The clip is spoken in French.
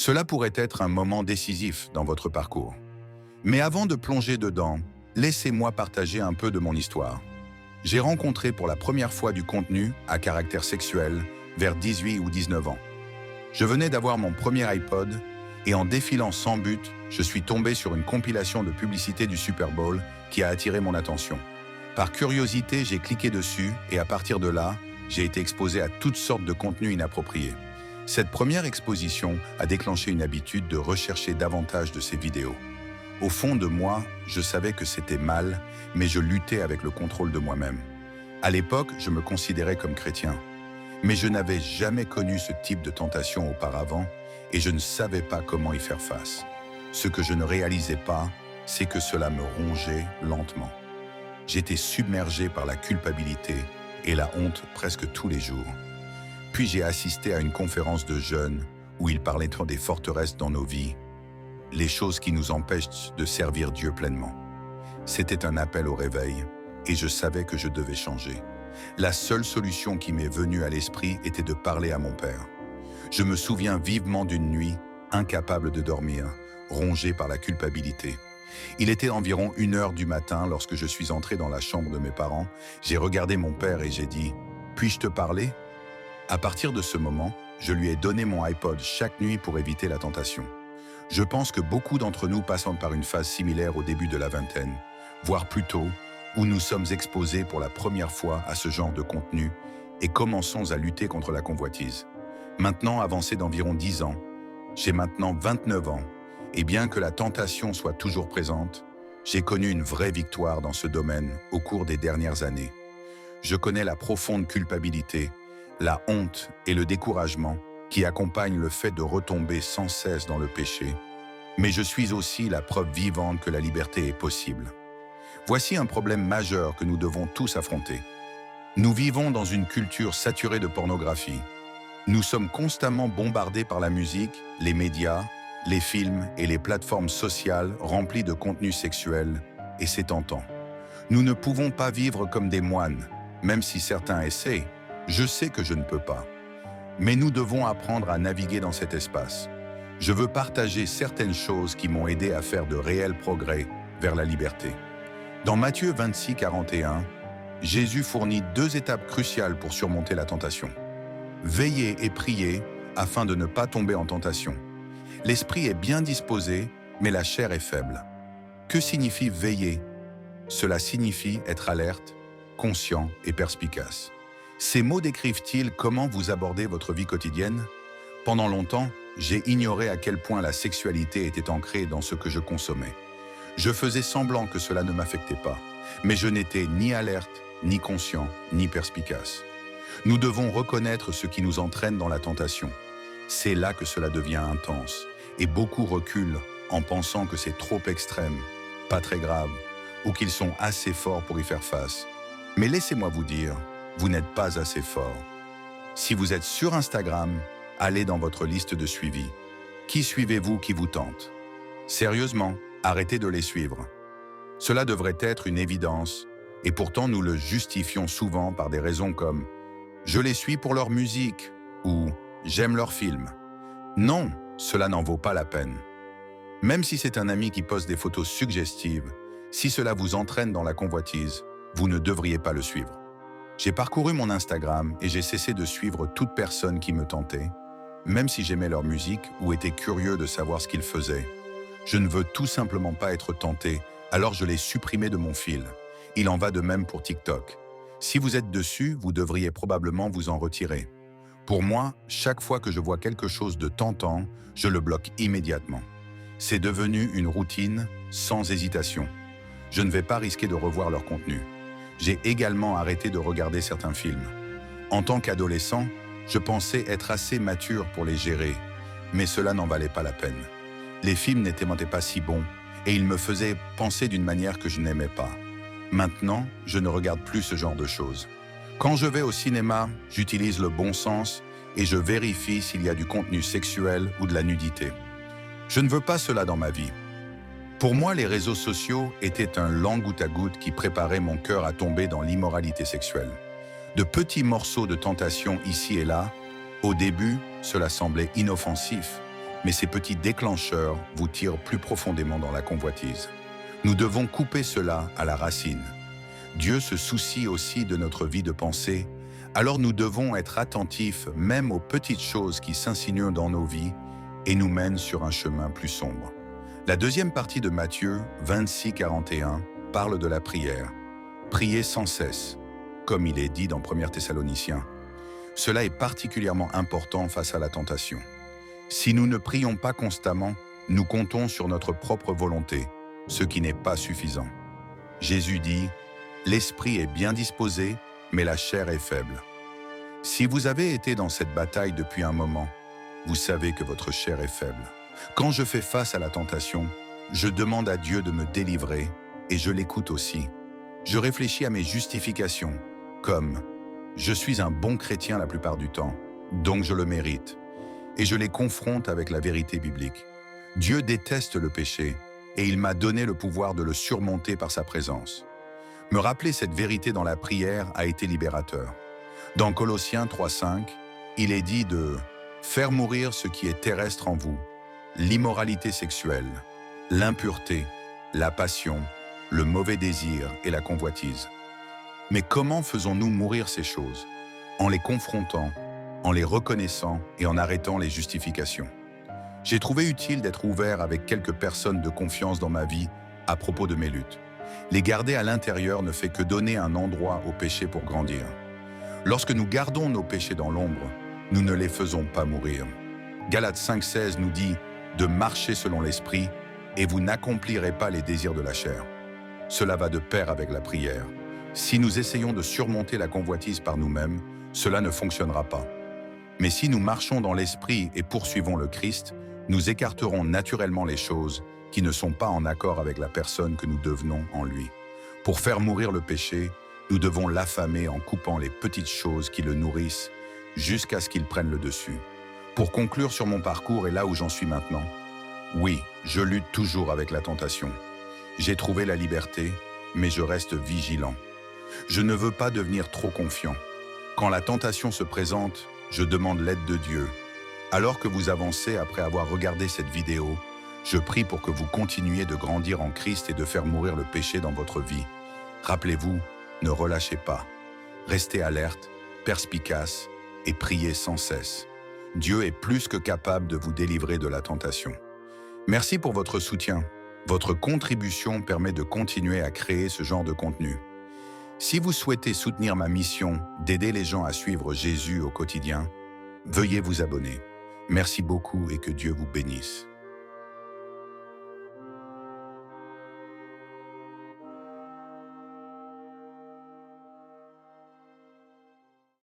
Cela pourrait être un moment décisif dans votre parcours. Mais avant de plonger dedans, laissez-moi partager un peu de mon histoire. J'ai rencontré pour la première fois du contenu à caractère sexuel vers 18 ou 19 ans. Je venais d'avoir mon premier iPod et en défilant sans but, je suis tombé sur une compilation de publicité du Super Bowl qui a attiré mon attention. Par curiosité, j'ai cliqué dessus et à partir de là, j'ai été exposé à toutes sortes de contenus inappropriés. Cette première exposition a déclenché une habitude de rechercher davantage de ces vidéos. Au fond de moi, je savais que c'était mal, mais je luttais avec le contrôle de moi-même. À l'époque, je me considérais comme chrétien. Mais je n'avais jamais connu ce type de tentation auparavant et je ne savais pas comment y faire face. Ce que je ne réalisais pas, c'est que cela me rongeait lentement. J'étais submergé par la culpabilité et la honte presque tous les jours. Puis j'ai assisté à une conférence de jeunes où ils parlaient des forteresses dans nos vies, les choses qui nous empêchent de servir Dieu pleinement. C'était un appel au réveil et je savais que je devais changer. La seule solution qui m'est venue à l'esprit était de parler à mon père. Je me souviens vivement d'une nuit, incapable de dormir, rongé par la culpabilité. Il était environ 1h du matin lorsque je suis entré dans la chambre de mes parents. J'ai regardé mon père et j'ai dit « Puis-je te parler ?» À partir de ce moment, je lui ai donné mon iPod chaque nuit pour éviter la tentation. Je pense que beaucoup d'entre nous passent par une phase similaire au début de la vingtaine, voire plus tôt, où nous sommes exposés pour la première fois à ce genre de contenu et commençons à lutter contre la convoitise. Maintenant avancé d'environ 10 ans, j'ai maintenant 29 ans, et bien que la tentation soit toujours présente, j'ai connu une vraie victoire dans ce domaine au cours des dernières années. Je connais la profonde culpabilité, la honte et le découragement qui accompagnent le fait de retomber sans cesse dans le péché, mais je suis aussi la preuve vivante que la liberté est possible. Voici un problème majeur que nous devons tous affronter. Nous vivons dans une culture saturée de pornographie. Nous sommes constamment bombardés par la musique, les médias, les films et les plateformes sociales remplies de contenus sexuels, et c'est tentant. Nous ne pouvons pas vivre comme des moines, même si certains essaient. Je sais que je ne peux pas. Mais nous devons apprendre à naviguer dans cet espace. Je veux partager certaines choses qui m'ont aidé à faire de réels progrès vers la liberté. Dans Matthieu 26, 41, Jésus fournit 2 étapes cruciales pour surmonter la tentation. Veillez et priez afin de ne pas tomber en tentation. L'esprit est bien disposé, mais la chair est faible. Que signifie veiller? Cela signifie être alerte, conscient et perspicace. Ces mots décrivent-ils comment vous abordez votre vie quotidienne? Pendant longtemps, j'ai ignoré à quel point la sexualité était ancrée dans ce que je consommais. Je faisais semblant que cela ne m'affectait pas, mais je n'étais ni alerte, ni conscient, ni perspicace. Nous devons reconnaître ce qui nous entraîne dans la tentation. C'est là que cela devient intense, et beaucoup reculent en pensant que c'est trop extrême, pas très grave, ou qu'ils sont assez forts pour y faire face. Mais laissez-moi vous dire, vous n'êtes pas assez fort. Si vous êtes sur Instagram, allez dans votre liste de suivi. Qui suivez-vous qui vous tente? Sérieusement, arrêtez de les suivre. Cela devrait être une évidence, et pourtant nous le justifions souvent par des raisons comme « je les suis pour leur musique » ou « j'aime leurs films ». Non, cela n'en vaut pas la peine. Même si c'est un ami qui poste des photos suggestives, si cela vous entraîne dans la convoitise, vous ne devriez pas le suivre. J'ai parcouru mon Instagram et j'ai cessé de suivre toute personne qui me tentait, même si j'aimais leur musique ou étais curieux de savoir ce qu'ils faisaient. Je ne veux tout simplement pas être tenté, alors je l'ai supprimé de mon fil. Il en va de même pour TikTok. Si vous êtes dessus, vous devriez probablement vous en retirer. Pour moi, chaque fois que je vois quelque chose de tentant, je le bloque immédiatement. C'est devenu une routine, sans hésitation. Je ne vais pas risquer de revoir leur contenu. J'ai également arrêté de regarder certains films. En tant qu'adolescent, je pensais être assez mature pour les gérer, mais cela n'en valait pas la peine. Les films n'étaient pas si bons et ils me faisaient penser d'une manière que je n'aimais pas. Maintenant, je ne regarde plus ce genre de choses. Quand je vais au cinéma, j'utilise le bon sens et je vérifie s'il y a du contenu sexuel ou de la nudité. Je ne veux pas cela dans ma vie. Pour moi, les réseaux sociaux étaient un lent goutte-à-goutte qui préparait mon cœur à tomber dans l'immoralité sexuelle. De petits morceaux de tentation ici et là, au début, cela semblait inoffensif, mais ces petits déclencheurs vous tirent plus profondément dans la convoitise. Nous devons couper cela à la racine. Dieu se soucie aussi de notre vie de pensée, alors nous devons être attentifs même aux petites choses qui s'insinuent dans nos vies et nous mènent sur un chemin plus sombre. La deuxième partie de Matthieu 26-41 parle de la prière. Priez sans cesse, comme il est dit dans 1 Thessaloniciens. Cela est particulièrement important face à la tentation. Si nous ne prions pas constamment, nous comptons sur notre propre volonté, ce qui n'est pas suffisant. Jésus dit « L'esprit est bien disposé, mais la chair est faible. » Si vous avez été dans cette bataille depuis un moment, vous savez que votre chair est faible. Quand je fais face à la tentation, je demande à Dieu de me délivrer et je l'écoute aussi. Je réfléchis à mes justifications, comme « Je suis un bon chrétien la plupart du temps, donc je le mérite. » Et je les confronte avec la vérité biblique. Dieu déteste le péché et il m'a donné le pouvoir de le surmonter par sa présence. Me rappeler cette vérité dans la prière a été libérateur. Dans Colossiens 3:5, il est dit de « faire mourir ce qui est terrestre en vous, l'immoralité sexuelle, l'impureté, la passion, le mauvais désir et la convoitise. » Mais comment faisons-nous mourir ces choses? En les confrontant, en les reconnaissant et en arrêtant les justifications. J'ai trouvé utile d'être ouvert avec quelques personnes de confiance dans ma vie à propos de mes luttes. Les garder à l'intérieur ne fait que donner un endroit au péché pour grandir. Lorsque nous gardons nos péchés dans l'ombre, nous ne les faisons pas mourir. Galates 5:16 nous dit de marcher selon l'esprit et vous n'accomplirez pas les désirs de la chair. Cela va de pair avec la prière. Si nous essayons de surmonter la convoitise par nous-mêmes, cela ne fonctionnera pas. Mais si nous marchons dans l'esprit et poursuivons le Christ, nous écarterons naturellement les choses qui ne sont pas en accord avec la personne que nous devenons en lui. Pour faire mourir le péché, nous devons l'affamer en coupant les petites choses qui le nourrissent jusqu'à ce qu'il prenne le dessus. Pour conclure sur mon parcours et là où j'en suis maintenant, oui, je lutte toujours avec la tentation. J'ai trouvé la liberté, mais je reste vigilant. Je ne veux pas devenir trop confiant. Quand la tentation se présente, je demande l'aide de Dieu. Alors que vous avancez après avoir regardé cette vidéo, je prie pour que vous continuiez de grandir en Christ et de faire mourir le péché dans votre vie. Rappelez-vous, ne relâchez pas. Restez alerte, perspicace et priez sans cesse. Dieu est plus que capable de vous délivrer de la tentation. Merci pour votre soutien. Votre contribution permet de continuer à créer ce genre de contenu. Si vous souhaitez soutenir ma mission d'aider les gens à suivre Jésus au quotidien, veuillez vous abonner. Merci beaucoup et que Dieu vous bénisse.